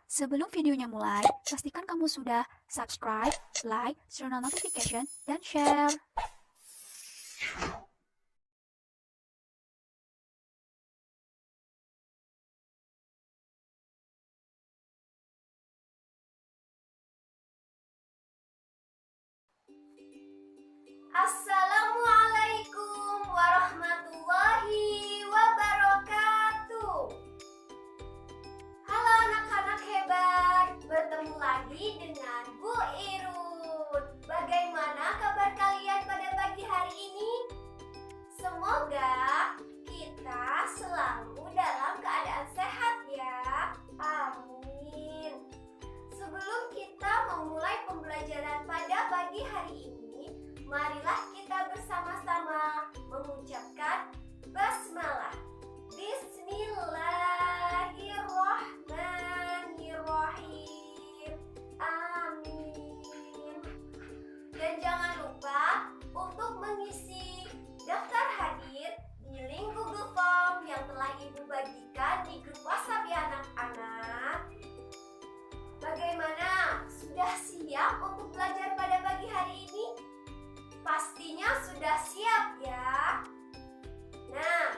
Sebelum videonya mulai, pastikan kamu sudah subscribe, like, turn on notification, dan share. Assalamualaikum warahmatullahi wabarakatuh. Halo anak-anak hebat, bertemu lagi dengan Bu Irun. Bagaimana kabar kalian pada pagi hari ini? Semoga kita selalu dalam keadaan sehat ya. Amin. Sebelum kita memulai pembelajaran pada pagi hari ini, marilah kita bersama-sama mengucapkan basmalah. Bismillahirrahmanirrahim. Amin. Dan jangan lupa untuk mengisi daftar hadir di link Google Form yang telah Ibu bagikan di grup WhatsApp ya anak-anak. Bagaimana? Sudah siap untuk belajar pada pagi hari ini? Pastinya sudah siap ya. Nah,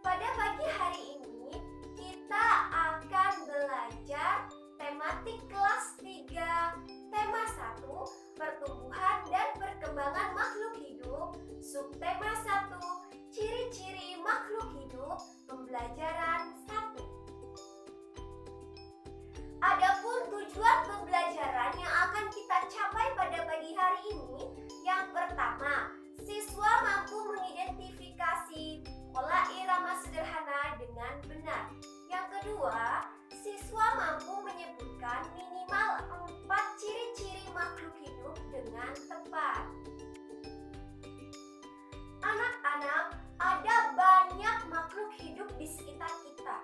pada pagi hari ini kita akan belajar tematik kelas 3, tema 1, pertumbuhan dan perkembangan makhluk hidup, subtema 1, ciri-ciri makhluk hidup, pembelajaran 1. Adapun tujuan pembelajaran yang akan kita capai pada pagi hari ini, yang pertama, siswa mampu mengidentifikasi pola irama sederhana dengan benar. Yang kedua, siswa mampu menyebutkan minimal 4 ciri-ciri makhluk hidup dengan tepat. Anak-anak, ada banyak makhluk hidup di sekitar kita.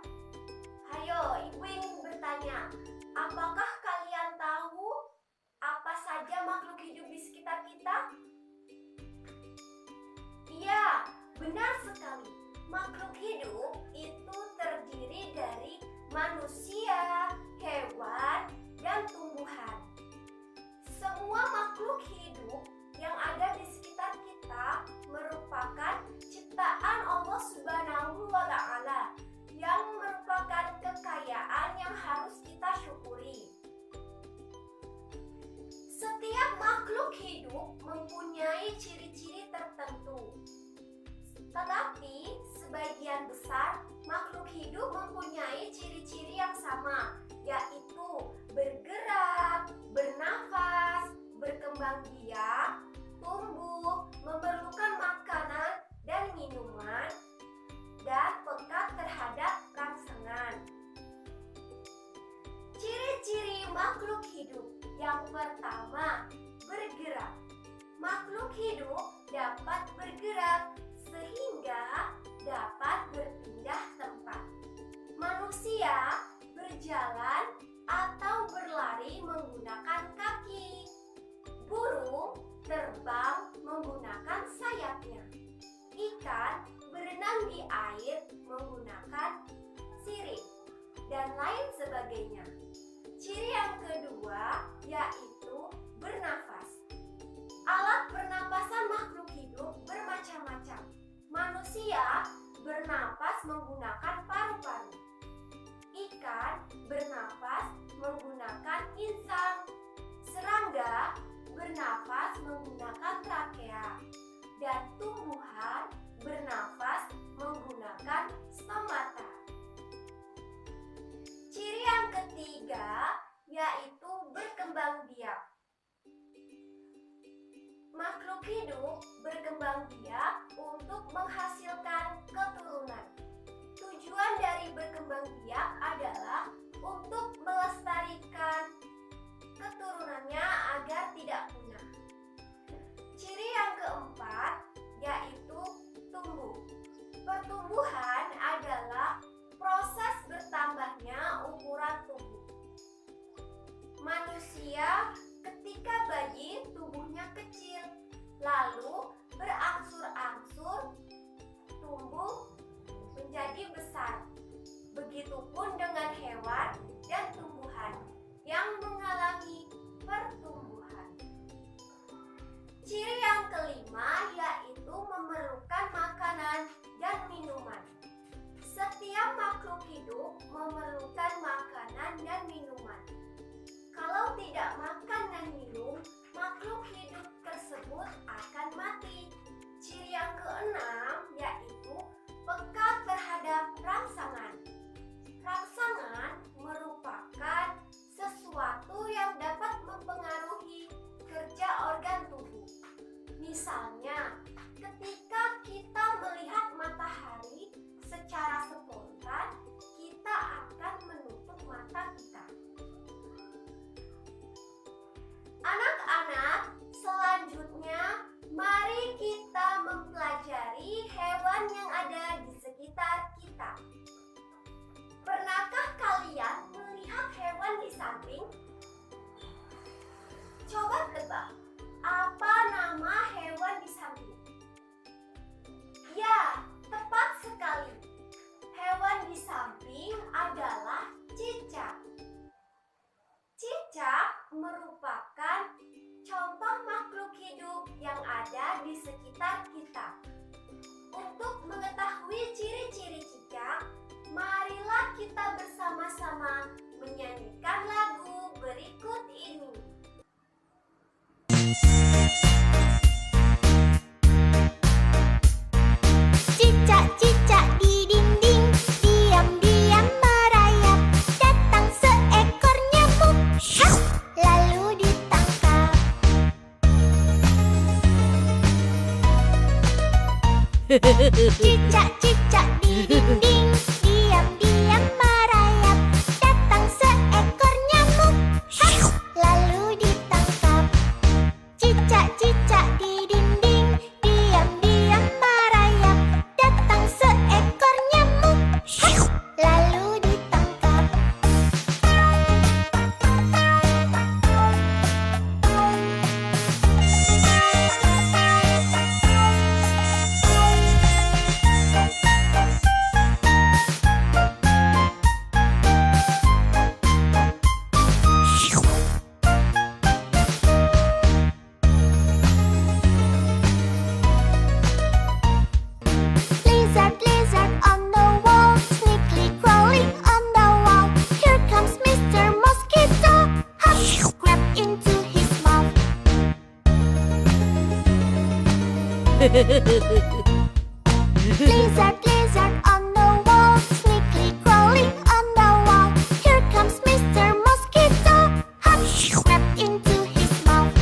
Hayo, Ibu ingin bertanya, apakah kalian tahu apa saja makhluk hidup di sekitar kita? Iya, benar sekali. Makhluk hidup itu terdiri dari manusia, hewan, dan tumbuhan. Semua makhluk hidup yang ada di sekitar kita merupakan ciptaan Allah Subhanahu wa Ta'ala, yang merupakan kekayaan yang harus kita syukuri. Setiap makhluk hidup mempunyai ciri-ciri tertentu. Tetapi sebagian besar makhluk hidup mempunyai ciri-ciri yang sama, yaitu bergerak, bernafas, berkembang biak, tumbuh, memerlukan makanan dan minuman, dan peka terhadap rangsangan. Ciri-ciri makhluk hidup. Yang pertama, bergerak. Makhluk hidup dapat bergerak sehingga dapat berpindah tempat. Manusia berjalan atau berlari menggunakan kaki. Burung terbang menggunakan sayapnya. Ikan berenang di air menggunakan sirip, dan lain sebagainya. Ciri yang kedua yaitu bernafas. Alat pernapasan makhluk hidup bermacam-macam. Manusia bernapas menggunakan paru-paru. Ikan bernapas menggunakan insang. Serangga bernapas menggunakan trakea. Dan tumbuhan bernafas menggunakan stomata. Ciri yang ketiga yaitu berkembang biak. Makhluk hidup berkembang biak untuk menghasilkan keturunan. Tujuan dari berkembang biak adalah untuk melestarikan keturunannya agar tidak punah. Ciri yang keempat yaitu tumbuh. Pertumbuhan adalah proses bertambahnya ukuran tubuh. Manusia ketika bayi tubuhnya kecil, lalu berangsur-angsur tumbuh menjadi besar. Begitupun makan makanan dan minuman. Kalau tidak makan dan minum, makhluk hidup tersebut akan mati. Ciri yang keenam yaitu peka terhadap rangsangan. Rangsangan merupakan sesuatu yang dapat mempengaruhi kerja organ tubuh. Misalnya, ketika kita melihat matahari secara spontan, kita akan menutup mata kita. Anak-anak, selanjutnya mari kita mempelajari hewan yang ada di sekitar kita. Pernahkah kalian melihat hewan di samping? Coba tebak, apa nama hewan di samping? Ya, tepat sekali. Hewan di samping adalah cicak. Cicak merupakan contoh makhluk hidup yang ada di sekitar kita. Untuk mengetahui ciri-ciri cicak, marilah kita bersama-sama menyanyikan lagu berikut ini. Cicak-cicak di dinding, diam-diam merayap. Datang seekor nyamuk, hap, lalu ditangkap. Cicak-cicak di dinding, diam-diam merayap. Datang seekor nyamuk, hap, lalu ditangkap. Cicak-cicak di dinding, diam-diam merayap. Datang seekor nyamuk, hap, lalu ditangkap. Lizard, lizard on the wall, sneakily crawling on the wall. Here comes Mr. Mosquito, hop, grab into his mouth. Lizard, lizard on the wall, sneakily crawling on the wall. Here comes Mr. Mosquito, hop, grab into his mouth.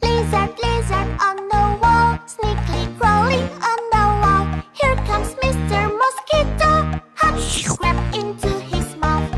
Lizard, lizard on the wall, sneakily crawling on the wall. Here comes Mr. Mosquito, hop, grab into his mouth.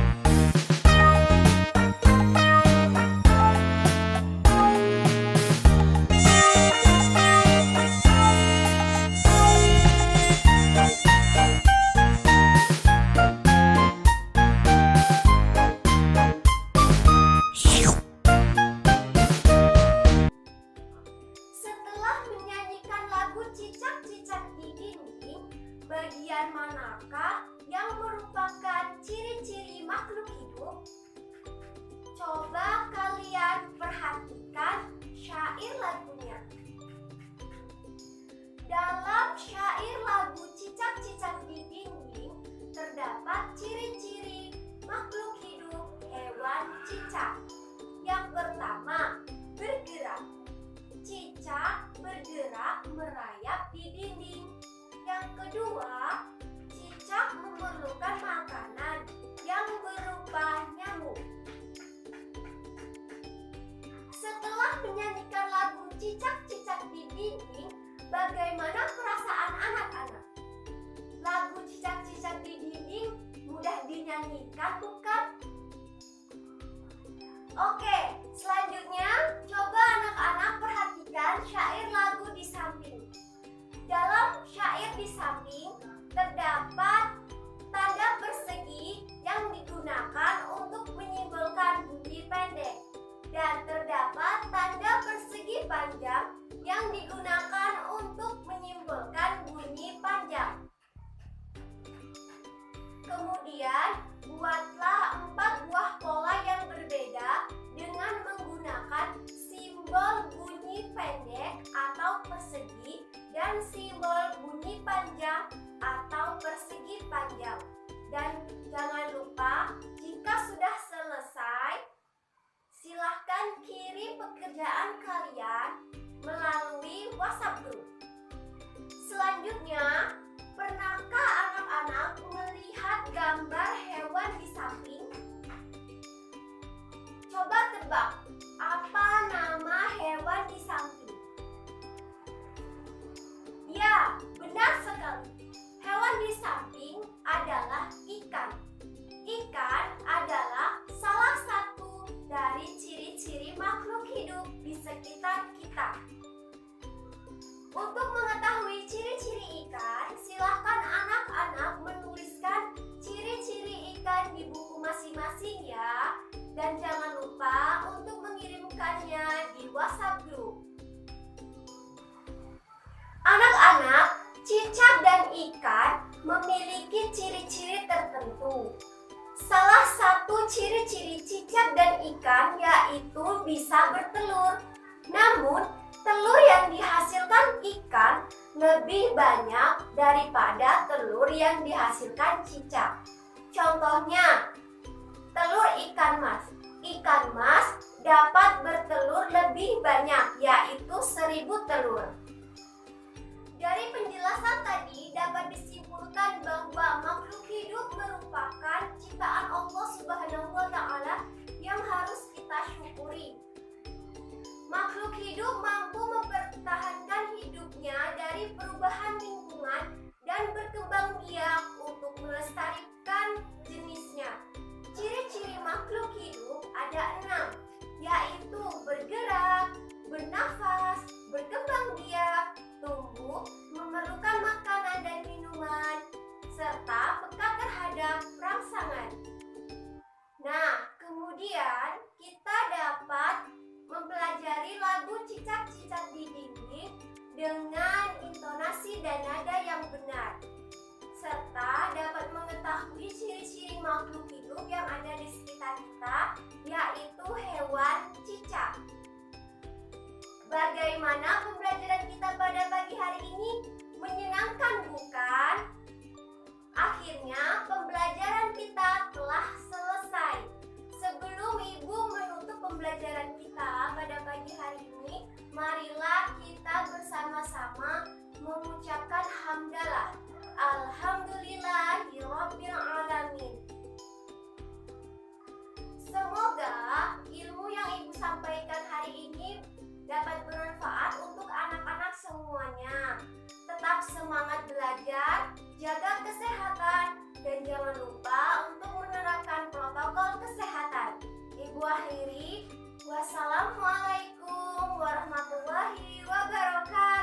tebak, apa nama hewan di samping? Ya, benar sekali. Hewan di samping adalah ikan. Ikan adalah salah satu dari ciri-ciri makhluk hidup di sekitar kita. Untuk mengetahui ciri-ciri ikan, silahkan anak-anak menuliskan ciri-ciri ikan di buku masing-masing ya. Dan jangan lupa untuk mengirimkannya di WhatsApp group. Anak-anak, cicak dan ikan memiliki ciri-ciri tertentu. Salah satu ciri-ciri cicak dan ikan yaitu bisa bertelur. Namun, telur yang dihasilkan ikan lebih banyak daripada telur yang dihasilkan cicak. Contohnya, telur ikan mas. Ikan mas dapat bertelur lebih banyak, yaitu 1000 telur. Dari penjelasan tadi dapat disimpulkan bahwa makhluk hidup merupakan ciptaan Allah Subhanahu wa Ta'ala yang harus kita syukuri. Makhluk hidup mampu mempertahankan hidupnya dari perubahan lingkungan dan berkembang biak untuk melestarikan jenisnya. Ciri-ciri makhluk hidup ada 6, yaitu bergerak, bernafas, berkembang biak, tumbuh, memerlukan makanan dan minuman, serta peka terhadap rangsangan. Nah, kemudian kita dapat mempelajari lagu cicak-cicak di dinding dengan intonasi dan nada yang benar, serta dapat mengetahui ciri-ciri makhluk hidup yang ada di sekitar kita, yaitu hewan cicak. Bagaimana pembelajaran kita pada pagi hari ini? Menyenangkan bukan? Akhirnya pembelajaran kita telah selesai. Sebelum Ibu menutup pembelajaran kita pada pagi hari ini, marilah kita bersama-sama mengucapkan hamdalah. Alhamdulillahirabbil alamin. Semoga ilmu yang Ibu sampaikan hari ini dapat bermanfaat untuk anak-anak semuanya. Tetap semangat belajar, jaga kesehatan, dan jangan lupa untuk menerapkan protokol kesehatan. Ibu akhiri, wassalamualaikum warahmatullahi wabarakatuh.